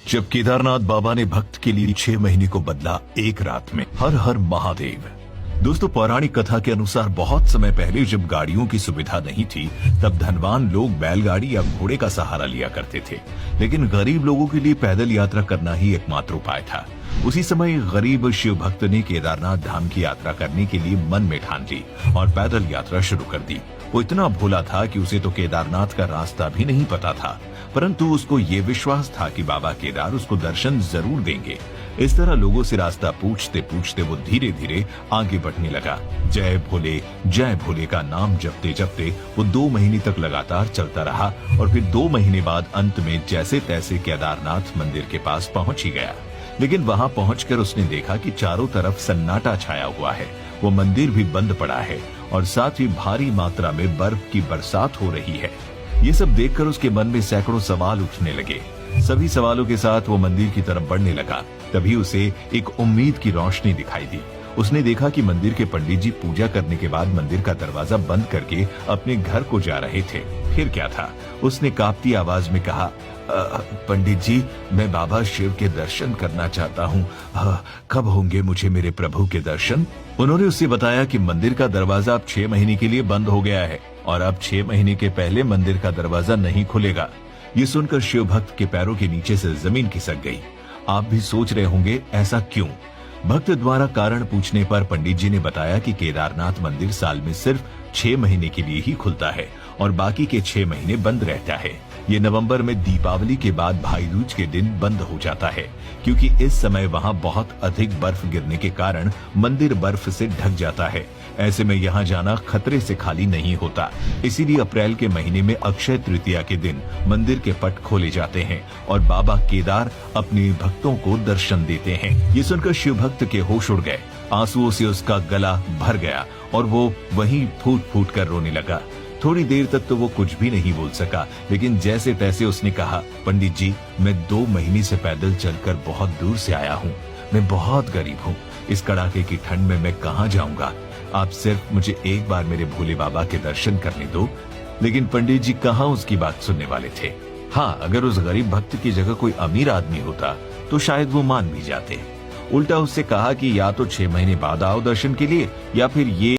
जब केदारनाथ बाबा ने भक्त के लिए 6 महीने को बदला एक रात में। हर हर महादेव। दोस्तों, पौराणिक कथा के अनुसार बहुत समय पहले जब गाड़ियों की सुविधा नहीं थी, तब धनवान लोग बैलगाड़ी या घोड़े का सहारा लिया करते थे, लेकिन गरीब लोगों के लिए पैदल यात्रा करना ही एकमात्र उपाय था। उसी समय गरीब शिव भक्त ने केदारनाथ धाम की यात्रा करने के लिए मन में ठान ली और पैदल यात्रा शुरू कर दी। वो इतना भोला था कि उसे तो केदारनाथ का रास्ता भी नहीं पता था, परंतु उसको ये विश्वास था कि बाबा केदार उसको दर्शन जरूर देंगे। इस तरह लोगों से रास्ता पूछते पूछते वो धीरे धीरे आगे बढ़ने लगा। जय भोले का नाम जपते जपते वो 2 महीने तक लगातार चलता रहा और फिर 2 महीने बाद अंत में जैसे तैसे केदारनाथ मंदिर के पास पहुंच ही गया। लेकिन वहां पहुंचकर उसने देखा कि चारों तरफ सन्नाटा छाया हुआ है, वो मंदिर भी बंद पड़ा है और साथ ही भारी मात्रा में बर्फ की बरसात हो रही है। ये सब देखकर उसके मन में सैकड़ों सवाल उठने लगे। सभी सवालों के साथ वो मंदिर की तरफ बढ़ने लगा। तभी उसे एक उम्मीद की रोशनी दिखाई दी। उसने देखा कि मंदिर के पंडित जी पूजा करने के बाद मंदिर का दरवाजा बंद करके अपने घर को जा रहे थे। फिर क्या था, उसने कांपती आवाज में कहा, पंडित जी, मैं बाबा शिव के दर्शन करना चाहता हूँ। कब होंगे मुझे मेरे प्रभु के दर्शन? उन्होंने उससे बताया कि मंदिर का दरवाजा अब 6 महीने के लिए बंद हो गया है और अब 6 महीने के पहले मंदिर का दरवाजा नहीं खुलेगा। ये सुनकर शिव भक्त के पैरों के नीचे से जमीन खिसक गई। आप भी सोच रहे होंगे ऐसा क्यों? भक्त द्वारा कारण पूछने पर पंडित जी ने बताया कि केदारनाथ मंदिर साल में सिर्फ 6 महीने के लिए ही खुलता है और बाकी के 6 महीने बंद रहता है। ये नवंबर में दीपावली के बाद भाई दूज के दिन बंद हो जाता है, क्योंकि इस समय वहाँ बहुत अधिक बर्फ गिरने के कारण मंदिर बर्फ से ढक जाता है। ऐसे में यहाँ जाना खतरे से खाली नहीं होता। इसीलिए अप्रैल के महीने में अक्षय तृतीया के दिन मंदिर के पट खोले जाते हैं और बाबा केदार अपने भक्तों को दर्शन देते हैं। ये सुनकर शिव भक्त के होश उड़ गए। आंसुओं से उसका गला भर गया और वो वहीं फूट फूट कर रोने लगा। थोड़ी देर तक तो वो कुछ भी नहीं बोल सका, लेकिन जैसे तैसे उसने कहा, पंडित जी, मैं 2 महीने से पैदल चलकर बहुत दूर से आया हूँ। मैं बहुत गरीब हूँ। इस कड़ाके की ठंड में मैं कहाँ जाऊंगा? आप सिर्फ मुझे एक बार मेरे भोले बाबा के दर्शन करने दो। लेकिन पंडित जी कहाँ उसकी बात सुनने वाले थे। हाँ, अगर उस गरीब भक्त की जगह कोई अमीर आदमी होता तो शायद वो मान भी जाते। उल्टा उससे कहा कि या तो 6 महीने बाद आओ दर्शन के लिए, या फिर ये